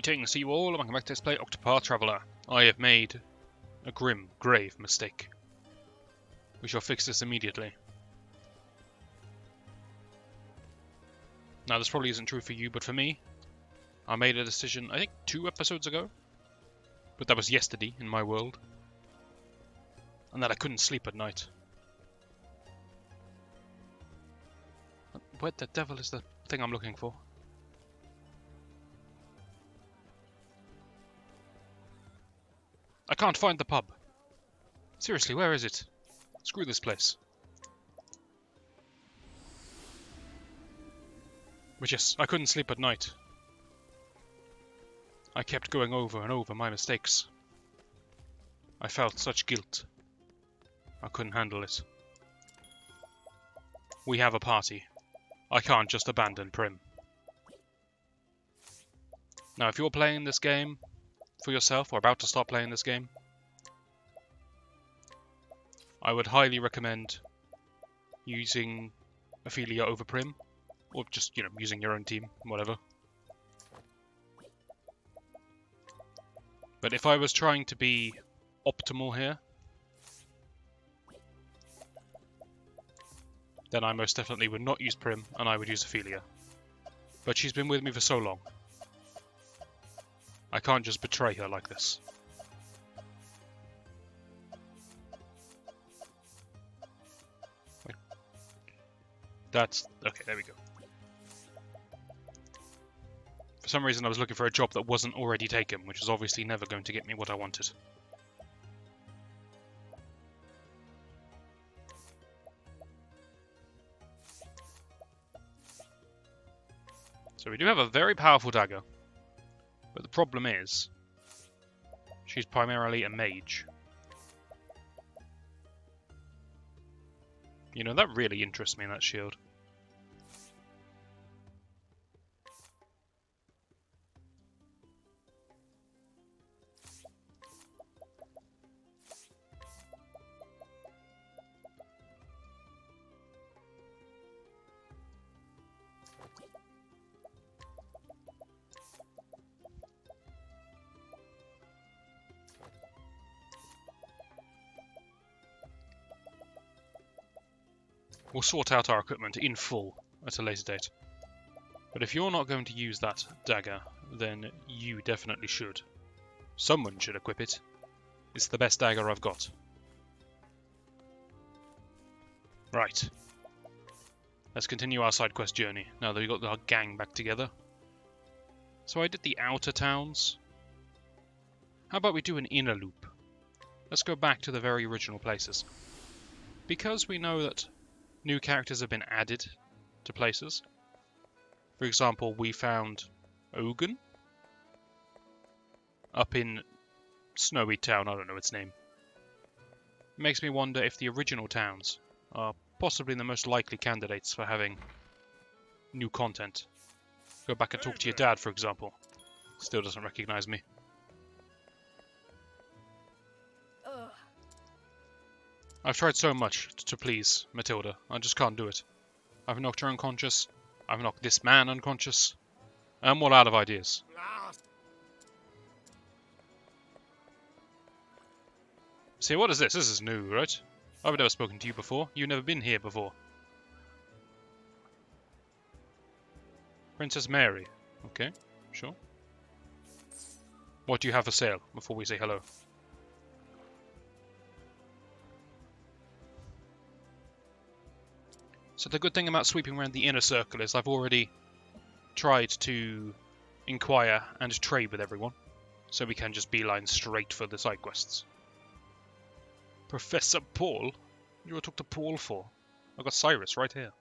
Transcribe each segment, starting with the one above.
Greetings to you all, and welcome back to Let's Play Octopath Traveller. I have made a grim, grave mistake. We shall fix this immediately. Now, this probably isn't true for you, but for me, I made a decision, I think 2 episodes ago, but that was yesterday in my world, and that I couldn't sleep at night. What the devil is the thing I'm looking for? I can't find the pub. Seriously, where is it? Screw this place. But yes, I couldn't sleep at night. I kept going over and over my mistakes. I felt such guilt. I couldn't handle it. We have a party. I can't just abandon Prim. Now, if you're playing this game for yourself, or about to start playing this game, I would highly recommend using Ophelia over Prim, or just, using your own team, whatever. But if I was trying to be optimal here, then I most definitely would not use Prim, and I would use Ophelia. But she's been with me for so long. I can't just betray her like this. Wait. That's... okay, there we go. For some reason I was looking for a job that wasn't already taken, which was obviously never going to get me what I wanted. So we do have a very powerful dagger. But the problem is, she's primarily a mage. You know, that really interests me in that shield. We'll sort out our equipment in full at a later date. But if you're not going to use that dagger, then you definitely should. Someone should equip it. It's the best dagger I've got. Right. Let's continue our side quest journey, now that we've got our gang back together. So I did the outer towns. How about we do an inner loop? Let's go back to the very original places. Because we know that new characters have been added to places. For example, we found Ogun up in Snowy Town, I don't know its name. It makes me wonder if the original towns are possibly the most likely candidates for having new content. Go back and talk to your dad, for example. Still doesn't recognize me. I've tried so much to please Matilda, I just can't do it. I've knocked her unconscious, I've knocked this man unconscious, I'm all out of ideas. See, what is this? This is new, right? I've never spoken to you before, you've never been here before. Princess Mary. Okay, sure. What do you have for sale before we say hello? So the good thing about sweeping around the inner circle is I've already tried to inquire and trade with everyone, so we can just beeline straight for the side quests. Professor Paul? You want to talk to Paul for? I've got Cyrus right here.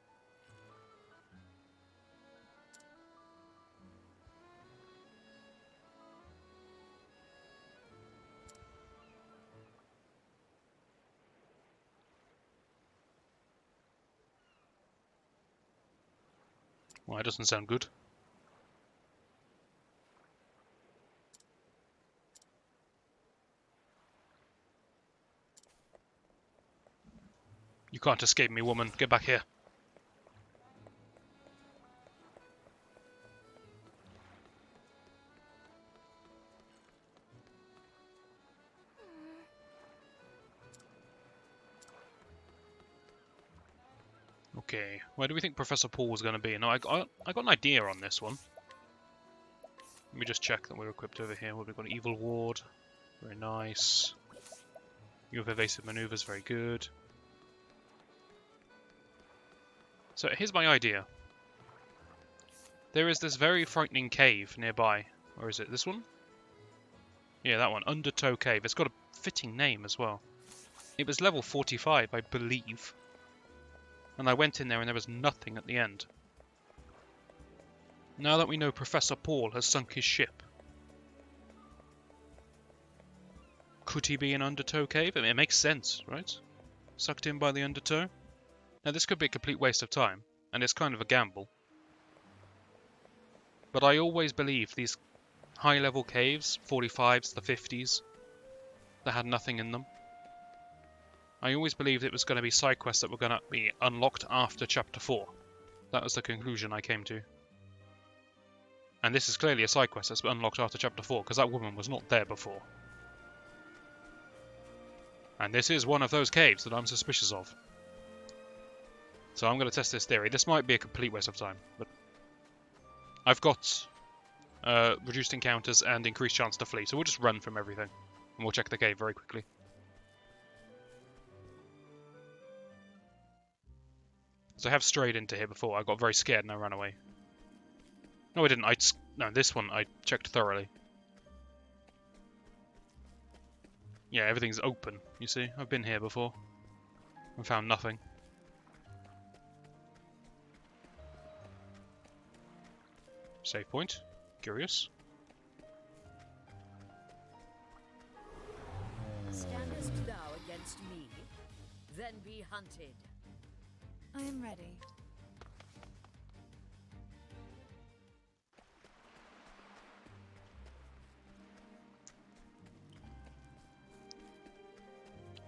Well, that doesn't sound good. You can't escape me, woman. Get back here. Okay, where do we think Professor Paul was going to be? No, I got an idea on this one. Let me just check that we're equipped over here. We've got an Evil Ward. Very nice. You have evasive maneuvers. Very good. So here's my idea. There is this very frightening cave nearby. Or is it this one? Yeah, that one. Undertow Cave. It's got a fitting name as well. It was level 45, I believe. And I went in there and there was nothing at the end. Now that we know Professor Paul has sunk his ship, could he be in Undertow Cave? I mean, it makes sense, right? Sucked in by the Undertow? Now this could be a complete waste of time, and it's kind of a gamble. But I always believe these high-level caves, 45s, the 50s, that had nothing in them. I always believed it was going to be side quests that were going to be unlocked after Chapter 4. That was the conclusion I came to. And this is clearly a side quest that's been unlocked after Chapter 4, because that woman was not there before. And this is one of those caves that I'm suspicious of. So I'm going to test this theory. This might be a complete waste of time, but I've got reduced encounters and increased chance to flee, so we'll just run from everything. And we'll check the cave very quickly. So I have strayed into here before. I got very scared and I ran away. No, I didn't. No, this one I checked thoroughly. Yeah, everything's open, you see. I've been here before and found nothing. Save point. Curious. Standest thou against me? Then be hunted. I am ready.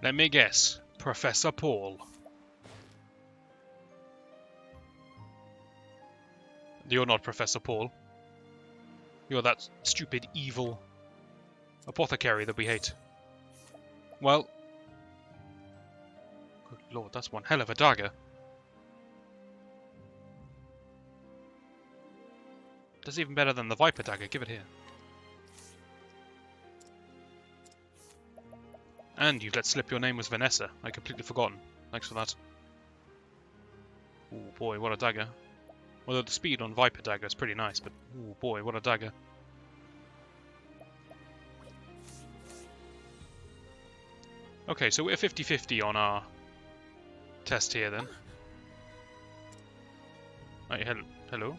Let me guess. Professor Paul. You're not Professor Paul. You're that stupid, evil apothecary that we hate. Well... Good lord, that's one hell of a dagger. That's even better than the Viper dagger. Give it here. And you've let slip your name was Vanessa. I completely forgotten. Thanks for that. Oh boy, what a dagger. Although the speed on Viper dagger is pretty nice, but oh boy, what a dagger. Okay, so we're 50-50 on our test here then. Right, hello?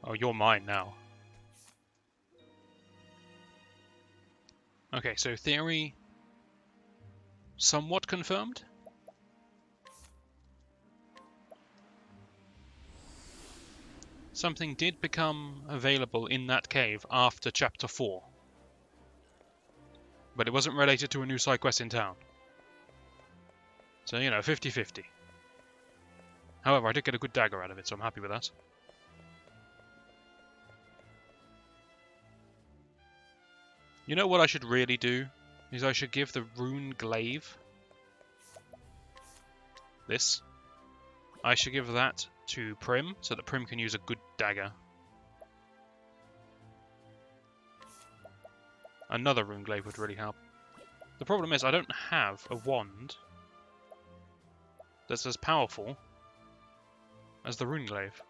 Oh, you're mine now. Okay, so theory somewhat confirmed? Something did become available in that cave after Chapter 4. But it wasn't related to a new side quest in town. So, you know, 50-50. However, I did get a good dagger out of it, so I'm happy with that. You know what I should really do? Is I should give the rune glaive. This. I should give that to Prim, so that Prim can use a good dagger. Another rune glaive would really help. The problem is I don't have a wand that's as powerful as the rune glaive.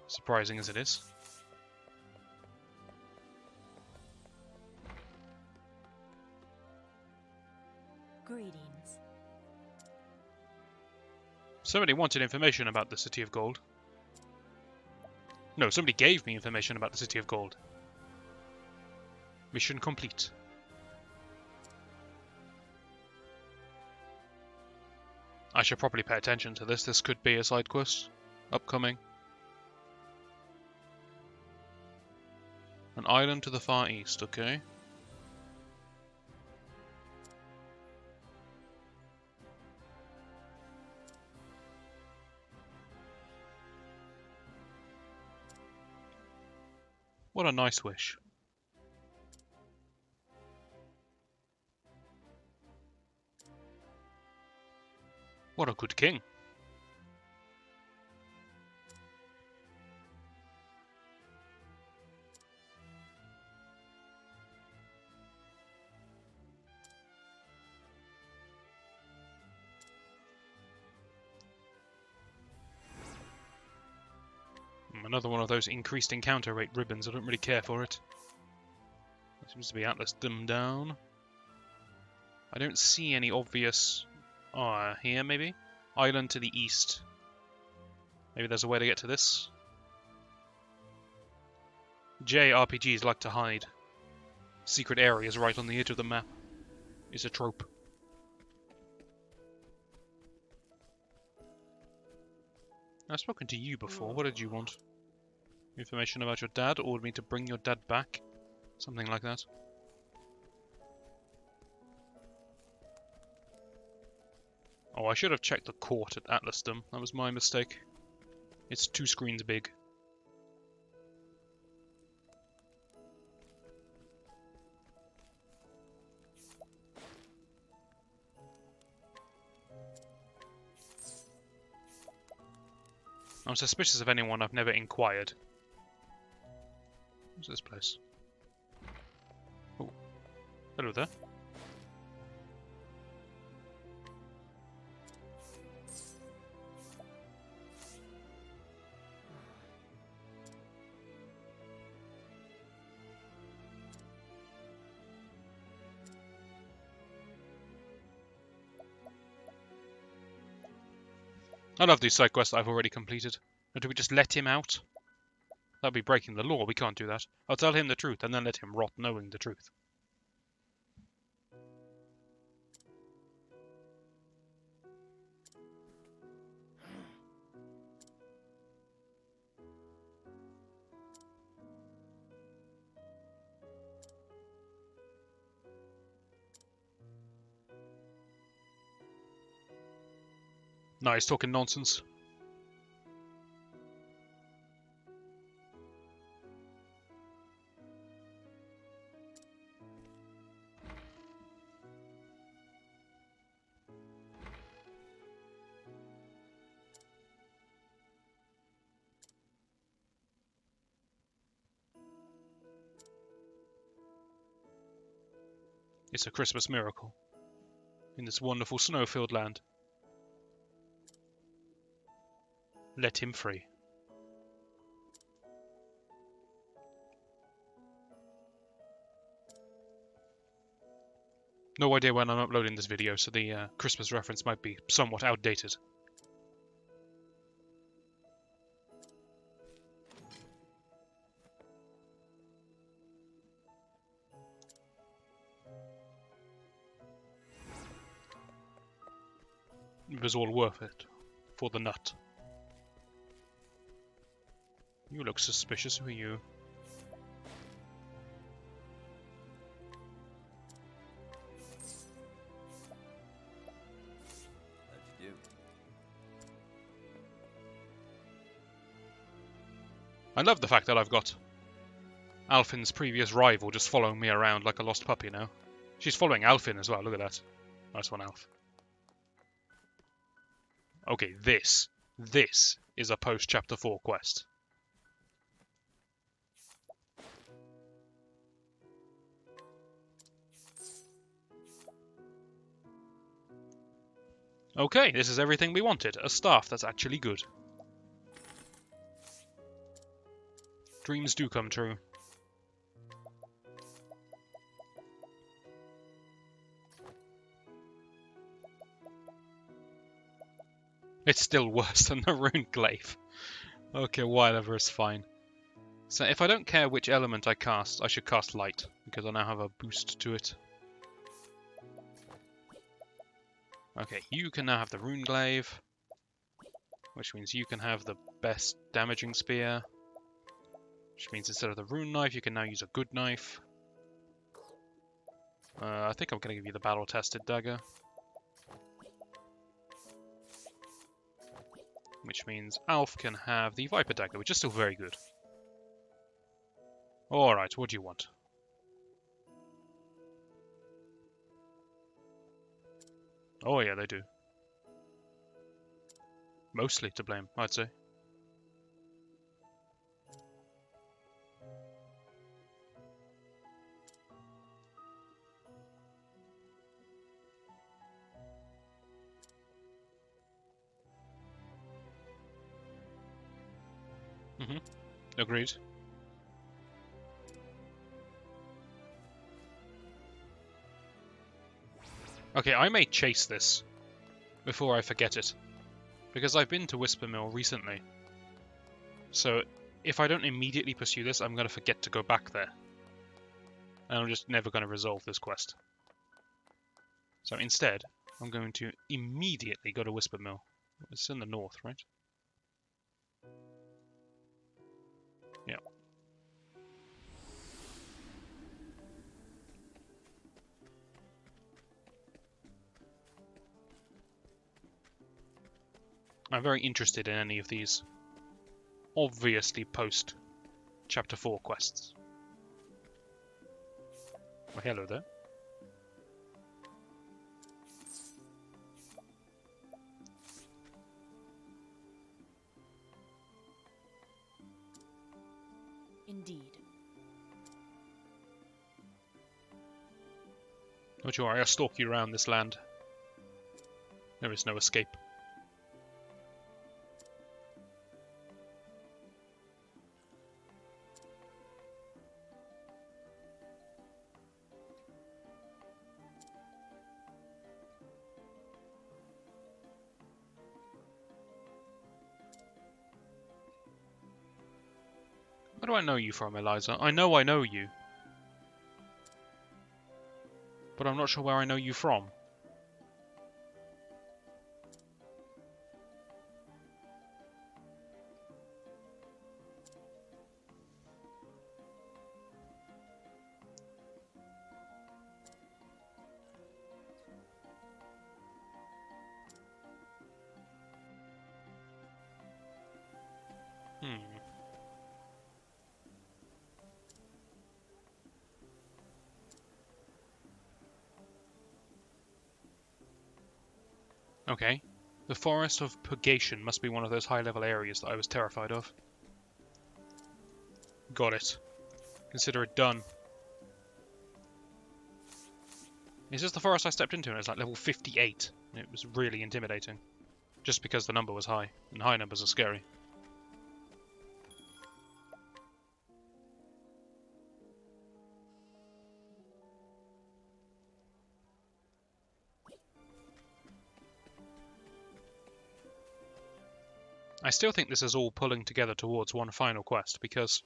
Surprising as it is. Greetings. Somebody wanted information about the City of Gold. No, somebody gave me information about the City of Gold. Mission complete. I should probably pay attention to this. This could be a side quest. Upcoming. An island to the far east, okay. What a nice wish. What a good king. Another one of those increased encounter rate ribbons. I don't really care for it. There seems to be Atlas dimmed down. I don't see any obvious... here maybe? Island to the east. Maybe there's a way to get to this. JRPGs like to hide secret areas right on the edge of the map. It's a trope. I've spoken to you before. What did you want? Information about your dad? Ordered me to bring your dad back? Something like that. Oh, I should have checked the court at Atlasdom. That was my mistake. It's 2 screens big. I'm suspicious of anyone I've never inquired. What's this place? Oh, hello there. I love these side quests I've already completed. Or do we just let him out? That'd be breaking the law. We can't do that. I'll tell him the truth and then let him rot knowing the truth. No, he's talking nonsense. It's a Christmas miracle in this wonderful snow-filled land. Let him free. No idea when I'm uploading this video, so the Christmas reference might be somewhat outdated. It was all worth it for the nut. You look suspicious. Who are you? How'd you do? I love the fact that I've got Alfin's previous rival just following me around like a lost puppy now. She's following Alfin as well. Look at that. Nice one, Alf. Okay, this is a post-Chapter 4 quest. Okay, this is everything we wanted. A staff that's actually good. Dreams do come true. It's still worse than the rune glaive. Okay, whatever is fine. So if I don't care which element I cast, I should cast light, because I now have a boost to it. Okay, you can now have the rune glaive, which means you can have the best damaging spear, which means instead of the rune knife, you can now use a good knife. I think I'm going to give you the battle-tested dagger. Which means Alf can have the Viper Dagger, which is still very good. Alright, what do you want? Oh yeah, they do. Mostly to blame, I'd say. Agreed. Okay, I may chase this before I forget it, because I've been to Whispermill recently. So if I don't immediately pursue this, I'm going to forget to go back there. And I'm just never going to resolve this quest. So instead, I'm going to immediately go to Whispermill. It's in the north, right? Yeah. I'm very interested in any of these. Obviously post Chapter 4 quests. Well, hello there. Indeed. Don't you worry, I'll stalk you around this land. There is no escape. Where do I know you from, Eliza? I know you. But I'm not sure where I know you from. Okay. The Forest of Purgation must be one of those high-level areas that I was terrified of. Got it. Consider it done. Is this the forest I stepped into? And it's like level 58. It was really intimidating. Just because the number was high. And high numbers are scary. I still think this is all pulling together towards one final quest, because...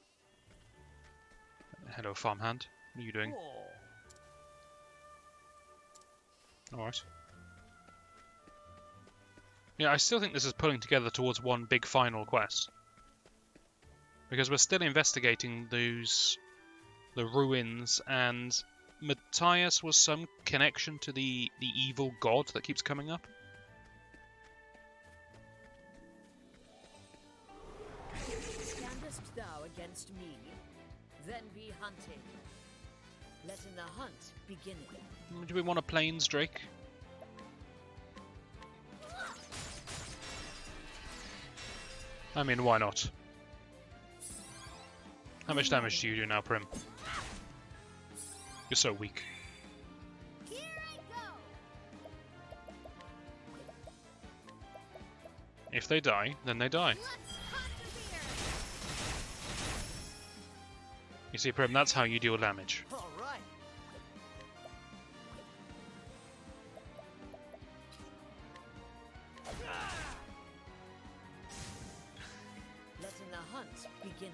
Hello, farmhand. What are you doing? Alright. Yeah, I still think this is pulling together towards one big final quest. Because we're still investigating the ruins, and Matthias was some connection to the evil god that keeps coming up. Standest thou against me? Then be hunted. Letting the hunt begin. Do we want a plains, Drake? I mean, why not? How much damage do you do now, Prim? You're so weak. Here I go. If they die, then they die. You see, Prim, that's how you deal damage. All right. Letting the hunt begin.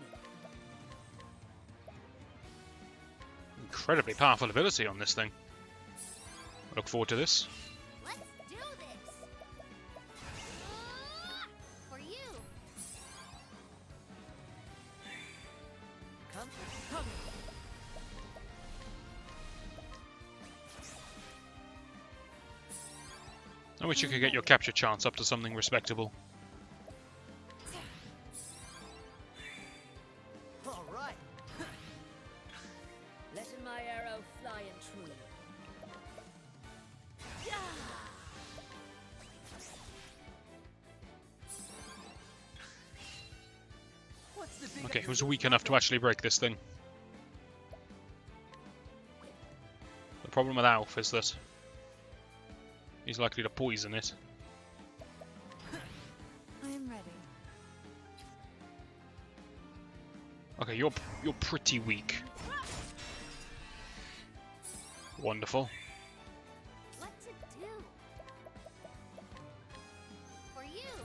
Incredibly powerful ability on this thing. I look forward to this. Let's do this. For you. Come. I wish you could get your capture chance up to something respectable. All right. Letting my arrow fly and true. Okay, who's weak enough to actually break this thing? The problem with Alf is that he's likely to poison it. I am ready. Okay, you're pretty weak. Wonderful. What to do? For you.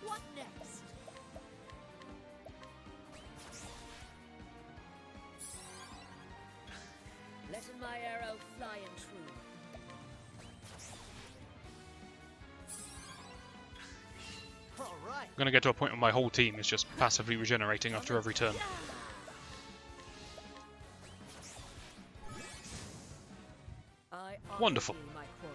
What next? Letting my arrow fly and true. All right. I'm gonna get to a point where my whole team is just passively regenerating after every turn. I honor Wonderful. you, my quarry.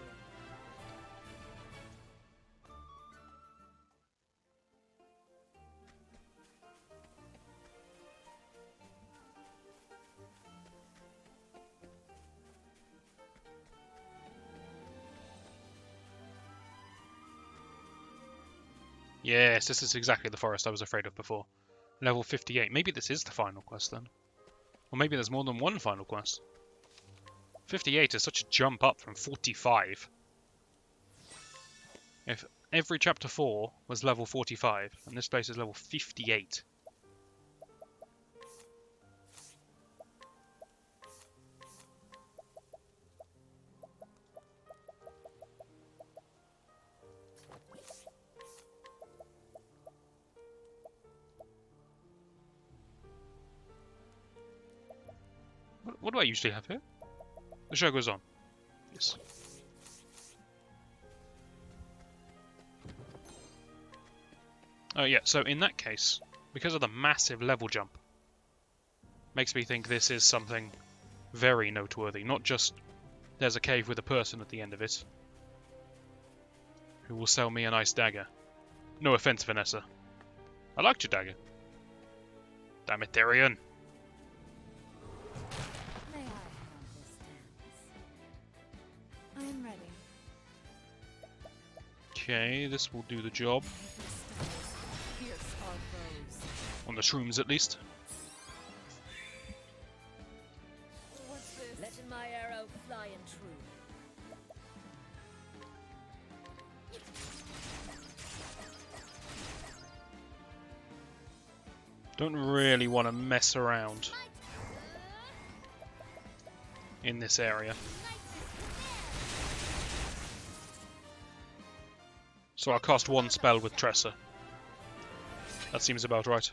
Yes, this is exactly the forest I was afraid of before. Level 58. Maybe this is the final quest then. Or maybe there's more than one final quest. 58 is such a jump up from 45. If every chapter 4 was level 45, and this place is level 58. What do I usually have here? The show goes on. Yes. Oh yeah, so in that case, because of the massive level jump, makes me think this is something very noteworthy. Not just there's a cave with a person at the end of it who will sell me a nice dagger. No offense, Vanessa. I liked your dagger. Damn it, Therian. May I have this dance? I am ready. Okay, this will do the job. Pierce our foes. On the shrooms, at least. What's this? Letting my arrow fly and true. Don't really want to mess around in this area. So I'll cast one spell with Tressa. That seems about right.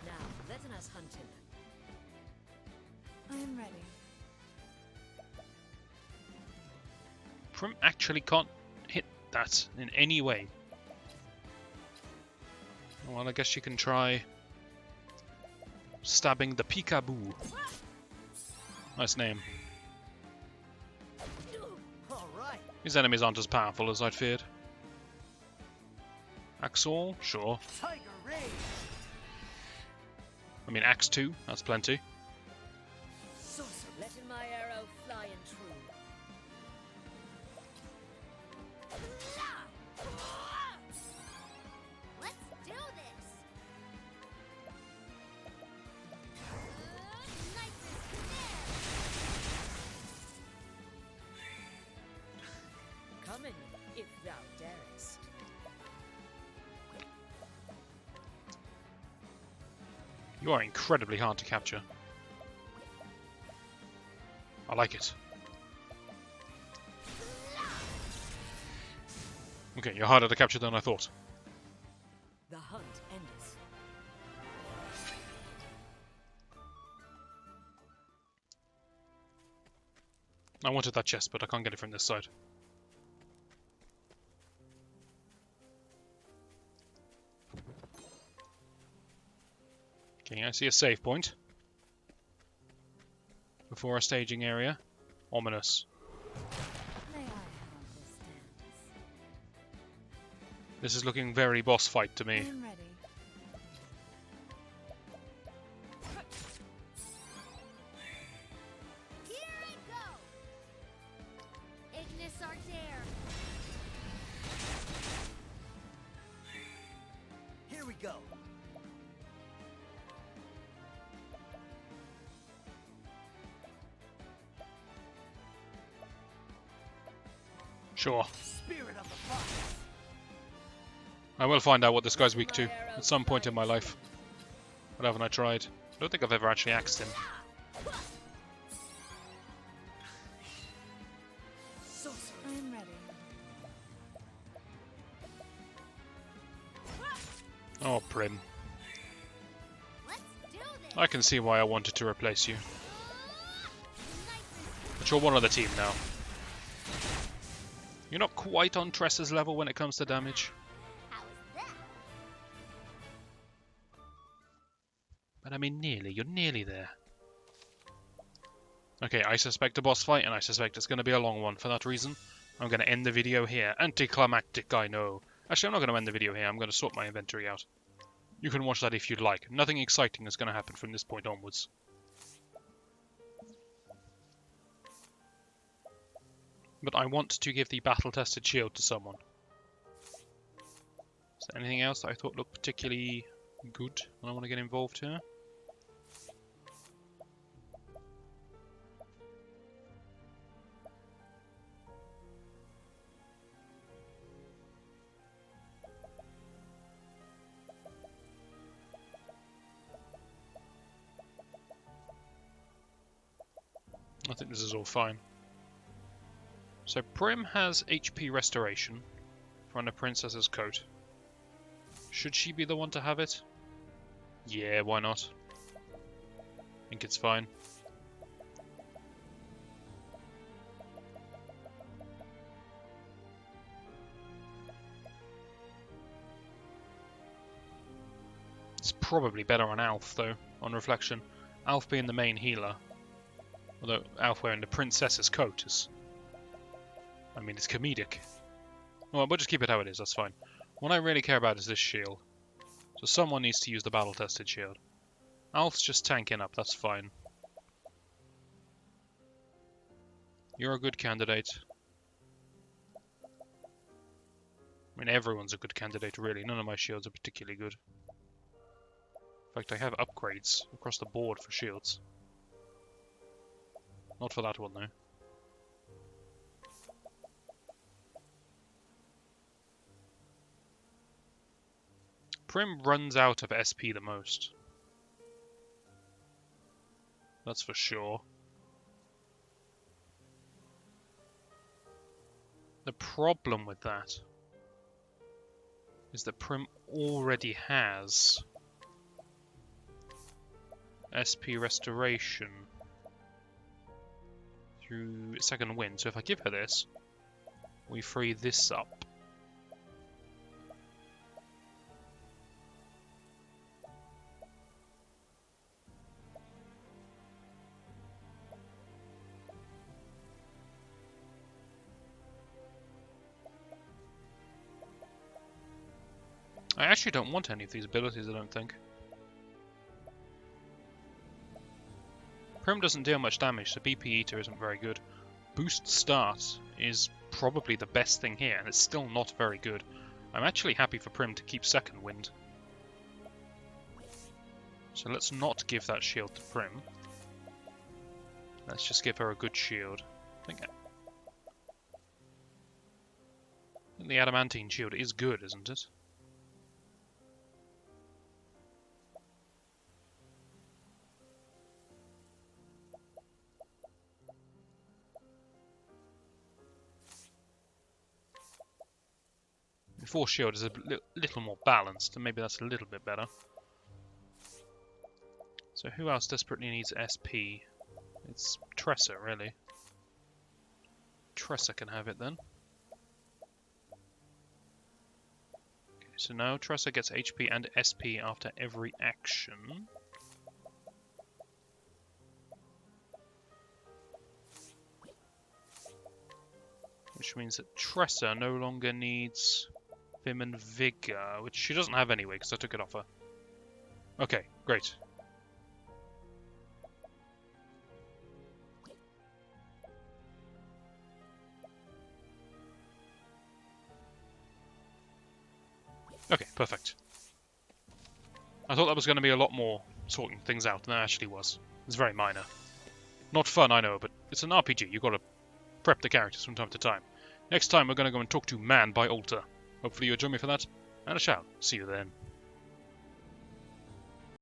Now, letting us hunt him. I am ready. Prim actually can't hit that in any way. Well, I guess you can try stabbing the peekaboo. Nice name. All right. His enemies aren't as powerful as I'd feared. Axel, sure. Tiger rage. I mean, Axe 2, that's plenty. Letting my arrow fly and true. Let's do this. Nice Come in, if thou darest. You are incredibly hard to capture. I like it. Okay, you're harder to capture than I thought. The hunt endeth. I wanted that chest, but I can't get it from this side. Okay, I see a save point. Before a staging area. Ominous. May I have this dance? This is looking very boss fight to me. I'm ready. Here I go! Ignis Arter! Here we go. Sure. Spirit of the fox. I will find out what this guy's weak to at some point in my life. But haven't I tried? I don't think I've ever actually axed him. Sorcery. I'm ready. Oh, Prim. Let's do this! I can see why I wanted to replace you. But you're one of the team now. You're not quite on Tressa's level when it comes to damage. How is that? But I mean nearly, you're nearly there. Okay, I suspect a boss fight, and I suspect it's going to be a long one. For that reason, I'm going to end the video here. Anticlimactic, I know. Actually, I'm not going to end the video here. I'm going to sort my inventory out. You can watch that if you'd like. Nothing exciting is going to happen from this point onwards. But I want to give the battle-tested shield to someone. Is there anything else that I thought looked particularly good and I want to get involved here? I think this is all fine. So Prim has HP restoration from the princess's coat. Should she be the one to have it? Yeah, why not? I think it's fine. It's probably better on Alf though, on reflection. Alf being the main healer. Although Alf wearing the princess's coat is... I mean, it's comedic. Well, we'll just keep it how it is, that's fine. What I really care about is this shield. So someone needs to use the battle-tested shield. Alf's just tanking up, that's fine. You're a good candidate. I mean, everyone's a good candidate, really. None of my shields are particularly good. In fact, I have upgrades across the board for shields. Not for that one, though. Prim runs out of SP the most. That's for sure. The problem with that is that Prim already has SP restoration through second wind. So if I give her this, we free this up. I actually don't want any of these abilities, I don't think. Prim doesn't deal much damage, so BP Eater isn't very good. Boost Start is probably the best thing here, and it's still not very good. I'm actually happy for Prim to keep second wind. So let's not give that shield to Prim. Let's just give her a good shield. I think the adamantine shield is good, isn't it? Force shield is a little more balanced, and maybe that's a little bit better. So who else desperately needs SP? It's Tressa, really. Tressa can have it then. Okay, so now Tressa gets HP and SP after every action. Which means that Tressa no longer needs Vim and Vigor, which she doesn't have anyway because I took it off her. Okay, great. Okay, perfect. I thought that was going to be a lot more sorting things out than it actually was. It's very minor. Not fun, I know, but it's an RPG. You've got to prep the characters from time to time. Next time, we're going to go and talk to Man by Altar. Hopefully you'll join me for that, and I shall see you then.